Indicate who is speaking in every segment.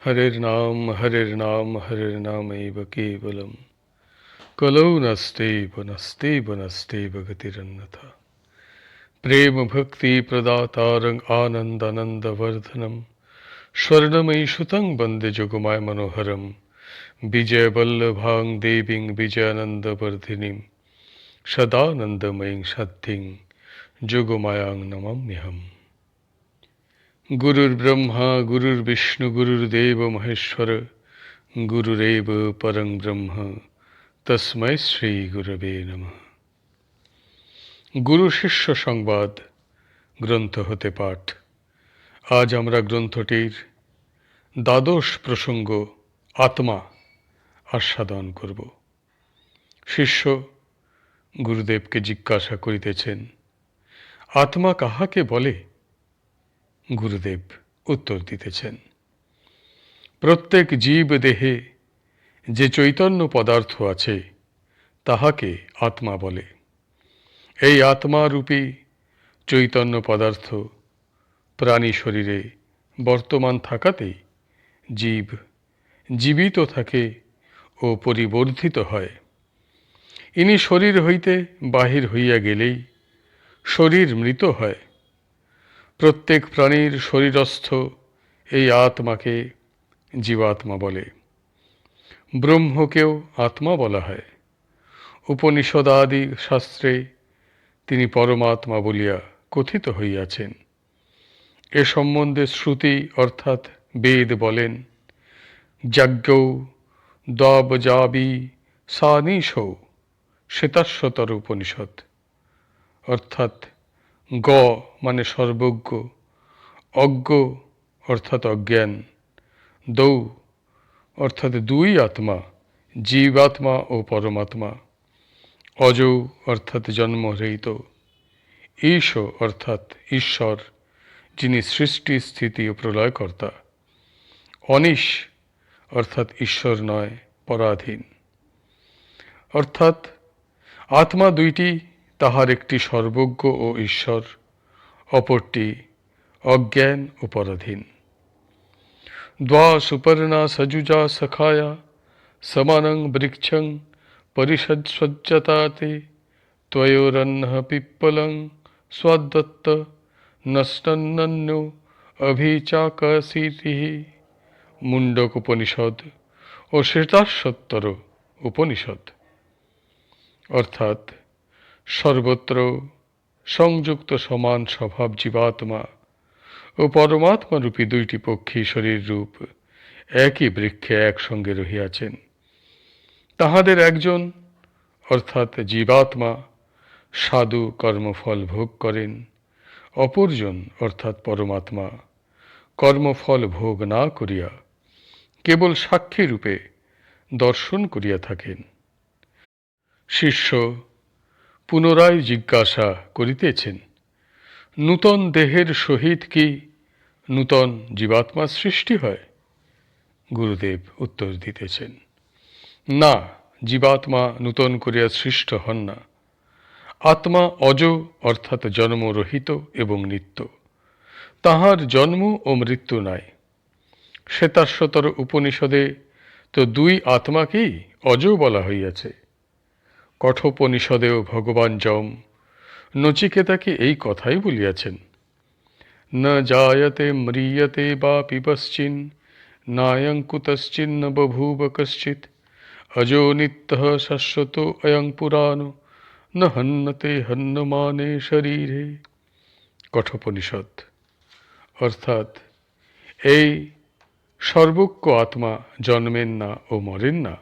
Speaker 1: हरेर्नाम हरेर्नामैव केवलम् कलौ नस्तेव गतिरन्यथा। प्रेम भक्ति प्रदातारं आनन्दानन्दवर्धनम् स्वर्णमयी सुतं वन्दे जुगमाय मनोहरम् विजयवल्लभां देवीं विजयानन्दवर्धिनीं सदानन्दमयीं सद्धिं जुगमायां नमाम्यहम्। गुरुर्ब्रह्मा गुरुर्विष्णु गुरुर्देव महेश्वर गुरुरेव परं ब्रह्म तस्मै श्री गुरवे नमः। গুরু শিষ্য সংবাদ গ্রন্থ হতে পাঠ। আজ আমরা গ্রন্থটির দ্বাদশ প্রসঙ্গ আত্মা আস্বাদন করব। শিষ্য গুরুদেবকে জিজ্ঞাসা করিতেছেন, আত্মা কাহাকে বলে? গুরুদেব উত্তর দিতেছেন, প্রত্যেক জীব দেহে যে চৈতন্য পদার্থ আছে তাহাকে আত্মা বলে। এই আত্মারূপী চৈতন্য পদার্থ প্রাণী শরীরে বর্তমান থাকাতেই জীব জীবিত থাকে ও পরিবর্ধিত হয়। ইনি শরীর হইতে বাহির হইয়া গেলেই শরীর মৃত হয়। প্রত্যেক প্রাণীর শরীরস্থ এই আত্মাকে জীবাত্মা বলে। ব্রহ্মকেও আত্মা বলা হয়। উপনিষদাদি শাস্ত্রে তিনি পরমাত্মা বলিয়া কথিত হইয়াছেন। এ সম্বন্ধে শ্রুতি অর্থাৎ বেদ বলেন, যাজ্ঞৌ দ্বাবজাবি সানিশৌ শ্বেতাশ্বতর উপনিষদ, অর্থাৎ গ মানে সর্বজ্ঞ, অজ্ঞ অর্থাৎ অজ্ঞান, দৌ অর্থাৎ দুই আত্মা, জীবাত্মা ও পরমাত্মা, অজৌ অর্থাৎ জন্মরহিত, ঈশ অর্থাৎ ঈশ্বর যিনি সৃষ্টি স্থিতি ও প্রলয়কর্তা, অনিশ অর্থাৎ ঈশ্বর নয় পরাধীন। অর্থাৎ আত্মা দুইটি, তাহার একটি সর্বজ্ঞ ও ঈশ্বর, অপরটি অজ্ঞান ও পরাধীন। দ্বা সুপর্ণা সজুজা সখায়া সমানং বৃক্ষং পরিষজ্জতাতে ত্বয়োরন্নঃ পিপ্পলং স্বাদত্ত নষ্টন্নন্যো অভিচাকসিতিঃ। মুণ্ডক উপনিষদ ও শ্বেতাশ্বতর উপনিষদ। অর্থাৎ সর্বত্র সংযুক্ত সমান স্বভাব জীবাত্মা ও পরমাত্মারূপী দুইটি পক্ষী শরীর রূপ একই বৃক্ষে একসঙ্গে রহিয়াছেন। তাহাদের একজন অর্থাৎ জীবাত্মা সাধু কর্মফল ভোগ করেন, অপরজন অর্থাৎ পরমাত্মা কর্মফল ভোগ না করিয়া কেবল সাক্ষী রূপে দর্শন করিয়া থাকেন। শিষ্য পুনরায় জিজ্ঞাসা করিতেছেন, নূতন দেহের সহিত কি নূতন জীবাত্মার সৃষ্টি হয়? গুরুদেব উত্তর দিতেছেন, না, জীবাত্মা নূতন করিয়া সৃষ্ট হন না। আত্মা অজ অর্থাৎ জন্মরহিত এবং নিত্য, তাহার জন্ম ও মৃত্যু নাই। শ্বেতাশ্বতর উপনিষদে তো দুই আত্মাকেই অজ বলা হইয়াছে। কঠোপনিষদেও ভগবান যম নচিকেতাকে এই কথাই বলিয়াছেন, ন জায়তে ম্রিয়তে বা পিপশ্চিন নায়ং কুতশ্চিন্ন বভূব কশ্চিৎ অজো নিত্যঃ শাশ্বত অয়ং পুরাণো ন হন্যতে হন্যমানে শরীরে। কঠোপনিষদ। অর্থাৎ এই সর্বজ্ঞ আত্মা জন্মেন না ও মরেন না।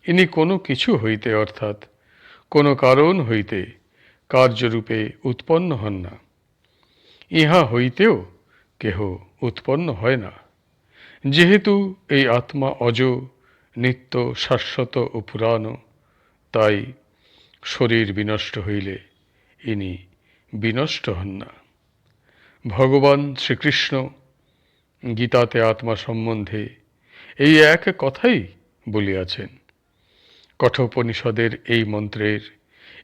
Speaker 1: ইনি কোনো কিছু হইতে অর্থাৎ কোনো কারণ হইতে কার্যরূপে উৎপন্ন হন না। ইহা হইতেও কেহ উৎপন্ন হয় না। যেহেতু এই আত্মা অজ, নিত্য, শাশ্বত ও পুরানো, তাই শরীর বিনষ্ট হইলে ইনি বিনষ্ট হন না। ভগবান শ্রীকৃষ্ণ গীতাতে আত্মা সম্বন্ধে এই এক কথাই বলিয়াছেন। কঠোপনিষদের এই মন্ত্রের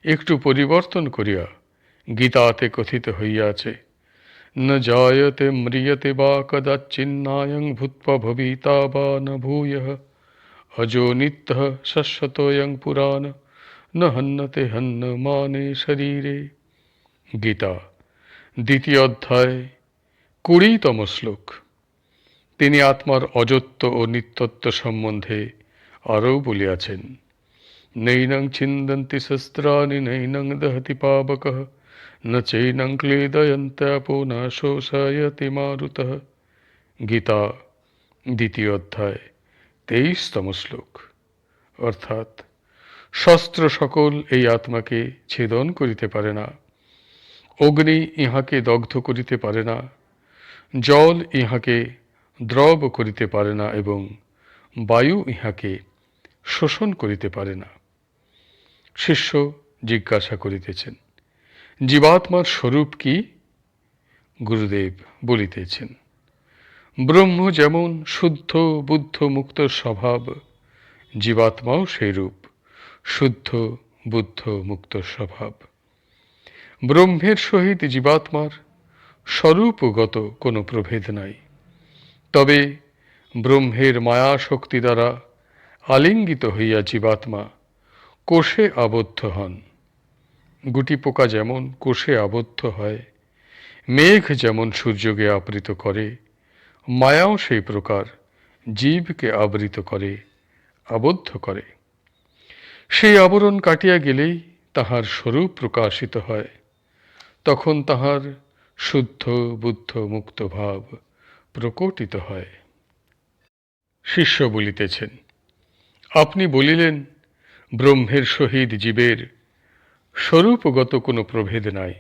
Speaker 1: একটু পরিবর্তন করিয়া গীতাতে কথিত হইয়াছে, न जायते म्रियते वा कदाचिन्नायं भूत्वा भविता वा न भूयः अजो नित्यः शश्वतोऽयं पुराण न हन्यते हन्यमाने शरीरे। গীতা দ্বিতীয় অধ্যায় 20তম শ্লোক। তিনি আত্মার অজত্ব ও নিত্যত্ব সম্বন্ধে আরও বলিয়াছেন, নৈনং ছিন্দন্তি শস্ত্রাণি নৈনং দহতি পাবকঃ ন চৈনং ক্লেদয়ন্ত্যাপো ন শোষয়তি মারুতঃ। গীতা দ্বিতীয় অধ্যায় 23তম শ্লোক। অর্থাৎ শস্ত্র সকল এই আত্মাকে ছেদন করিতে পারে না, অগ্নি ইহাকে দগ্ধ করিতে পারে না, জল ইহাকে দ্রব করিতে পারে না এবং বায়ু ইহাকে শোষণ করিতে পারে না। শিষ্য জিজ্ঞাসা করিতেছেন, জীবাত্মার স্বরূপ কি? গুরুদেব বলিতেছেন, ব্রহ্ম যেমন শুদ্ধ বুদ্ধ মুক্ত স্বভাব, জীবাত্মাও সেইরূপ শুদ্ধ বুদ্ধ মুক্ত স্বভাব। ব্রহ্মের সহিত জীবাত্মার স্বরূপগত কোনো প্রভেদ নাই। তবে ব্রহ্মের মায়া শক্তি দ্বারা আলিঙ্গিত হইয়া জীবাত্মা কোষে আবদ্ধ হন। গুটি পোকা যেমন কোষে আবদ্ধ হয়, মেঘ যেমন সূর্যকে আবৃত করে, মায়াও সেই প্রকার জীবকে আবৃত করে, আবদ্ধ করে। সেই আবরণ কাটিয়া গেলেই তাহার স্বরূপ প্রকাশিত হয়, তখন তাহার শুদ্ধ বুদ্ধ মুক্ত ভাব প্রকটিত হয়। শিষ্য বলিতেছেন, আপনি বলিলেন ব্রহ্মের সহিত জীবের স্বরূপগত কোনো প্রভেদ নাই।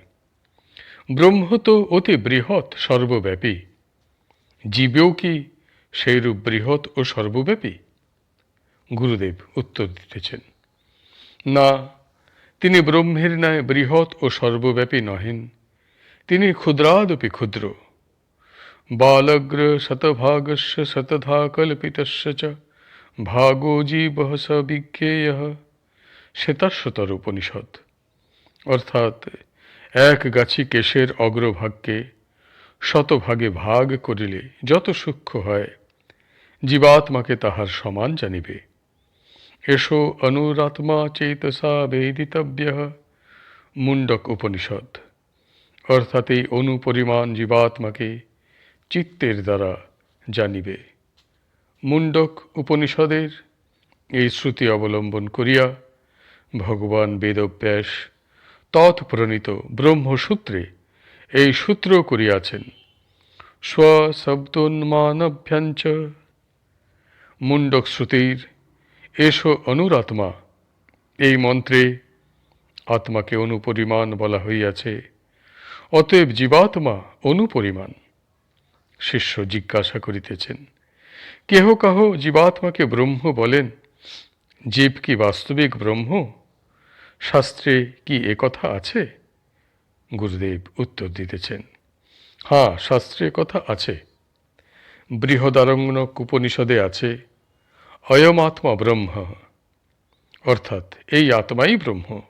Speaker 1: ব্রহ্ম তো অতি বৃহৎ সর্বব্যাপী, জীবেও কি সেইরূপ বৃহৎ ও সর্বব্যাপী? গুরুদেব উত্তর দিতেছেন, না, তিনি ব্রহ্মের ন্যায় বৃহৎ ও সর্বব্যাপী নহেন, তিনি ক্ষুদ্রাদপি ক্ষুদ্র। বালগ্র শতভাগস্য শতধা কল্পিতস্য চ ভাগো জীবঃ স বিজ্ঞেয়ঃ। শ্বেতাশ্বতর উপনিষদ। অর্থাৎ এক গাছি কেশের অগ্রভাগকে শতভাগে ভাগ করিলে যত সূক্ষ্ম হয়, জীবাত্মাকে তাহার সমান জানিবে। এষো অনুরাত্মা চেতসা বেদিতব্যঃ। মুণ্ডক উপনিষদ। অর্থাৎ এই অনুপরিমাণ জীবাত্মাকে চিত্তের দ্বারা জানিবে। মুণ্ডক উপনিষদের এই শ্রুতি অবলম্বন করিয়া ভগবান বেদব্যাস তৎপ্রণীত ব্রহ্মসূত্রে এই সূত্র করিয়াছেন, স্বশব্দোন্মানভ্যাঞ্চ। মুণ্ডক শ্রুতির এষো অনুরাত্মা এই মন্ত্রে আত্মাকে অনুপরিমাণ বলা হইয়াছে, অতএব জীবাত্মা অনুপরিমাণ। শিষ্য জিজ্ঞাসা করিতেছেন, কেহ কাহ জীবাত্মাকে ব্রহ্ম বলেন, জীব কি বাস্তবিক ব্রহ্ম? শাস্ত্রে কি একথা আছে? গুরুদেব উত্তর দিতেছেন, হ্যাঁ, শাস্ত্রে কথা আছে। বৃহদারণ্যক উপনিষদে আছে, অয়ম আত্মা ব্রহ্ম, অর্থাৎ এই আত্মাই ব্রহ্ম।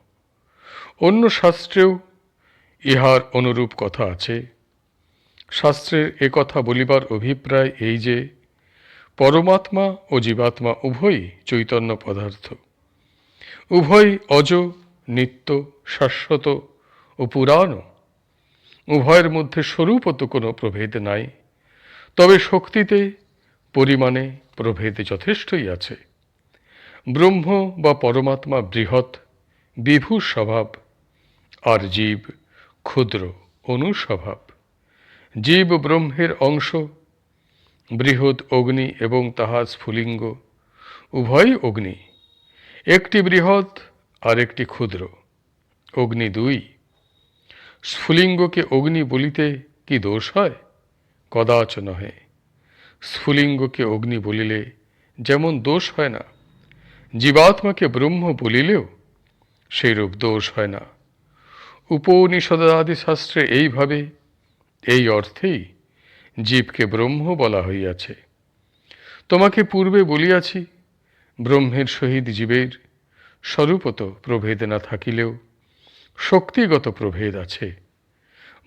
Speaker 1: অন্য শাস্ত্রেও ইহার অনুরূপ কথা আছে। শাস্ত্রের একথা বলিবার অভিপ্রায় এই যে, পরমাত্মা ও জীবাত্মা উভয়ই চৈতন্য পদার্থ, উভয় অজ, নিত্য, শাশ্বত ও পুরাণ। উভয়ের মধ্যে স্বরূপত কোনো প্রভেদ নাই, তবে শক্তিতে পরিমাণে প্রভেদ যথেষ্টই আছে। ব্রহ্ম বা পরমাত্মা বৃহৎ বিভু স্বভাব, আর জীব ক্ষুদ্র অনুস্বভাব। জীব ব্রহ্মের অংশ। বৃহৎ অগ্নি এবং তাহার স্ফুলিঙ্গ উভয়ই অগ্নি, একটি বৃহৎ আর একটি ক্ষুদ্র। অগ্নি দুই। স্ফুলিঙ্গকে অগ্নি বলিতে কি দোষ হয়? কদাচ নহে। স্ফুলিঙ্গকে অগ্নি বলিলে যেমন দোষ হয় না, জীবাত্মাকে ব্রহ্ম বলিলেও সেইরূপ দোষ হয় না। উপনিষদাদি শাস্ত্রে এইভাবে, এই অর্থেই জীবকে ব্রহ্ম বলা হইয়াছে। তোমাকে পূর্বে বলিয়াছি, ব্রহ্মের সহিত জীবের স্বরূপত প্রভেদ না থাকিলেও শক্তিগত প্রভেদ আছে।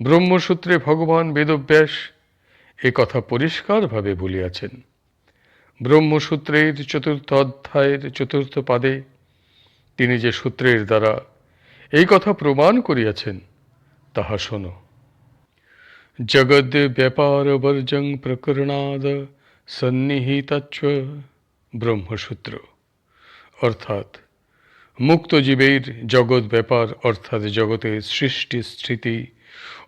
Speaker 1: ব্রহ্মসূত্রে ভগবান বেদব্যাস এ কথা পরিষ্কারভাবে বলিয়াছেন। ব্রহ্মসূত্রের চতুর্থ অধ্যায়ের চতুর্থ পাদে তিনি যে সূত্রের দ্বারা এই কথা প্রমাণ করিয়াছেন তাহা শোনো। জগদ ব্যাপার বর্জং প্রকরণাদ সন্নিহিতাচ্চ ব্রহ্মসূত্র। অর্থাৎ মুক্ত জীবের জগৎ ব্যাপার অর্থাৎ জগতের সৃষ্টি স্থিতি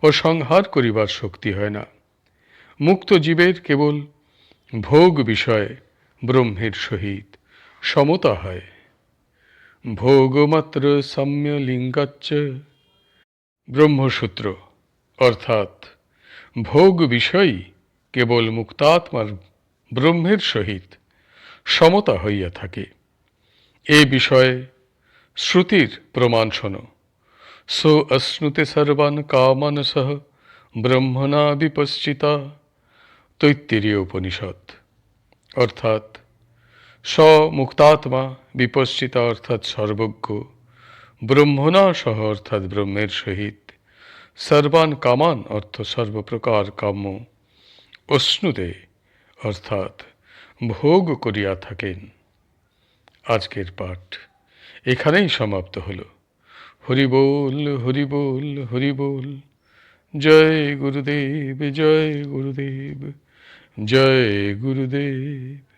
Speaker 1: ও সংহার করিবার শক্তি হয় না। মুক্ত জীবের কেবল ভোগ বিষয়ে ব্রহ্মের সহিত সমতা হয়। ভোগমাত্র সাম্য লিঙ্গাচ্চ ব্রহ্মসূত্র। অর্থাৎ ভোগ বিষয়ই কেবল মুক্তাত্মার ব্রহ্মের সহিত সমতা হইয়া থাকে। এ বিষয়ে শ্রুতির প্রমাণ শোনো। সো অশ্নুতে সর্বান কামান সহ ব্রহ্মণা বিপশ্চিতা তৈত্তিরীয় উপনিষদ। অর্থাৎ স মুক্তাত্মা বিপশ্চিতা অর্থাৎ সর্বজ্ঞ, ব্রহ্মণা সহ অর্থাৎ ব্রহ্মের সহিত, সর্বান কামান অর্থ সর্বপ্রকার কাম্য, অশ্নুতে অর্থাৎ ভোগ করিয়া থাকেন। আজকের পাঠ এখানেই সমাপ্ত হল। হরি বল, হরি বল, হরি বল। জয় গুরুদেব, জয় গুরুদেব, জয় গুরুদেব।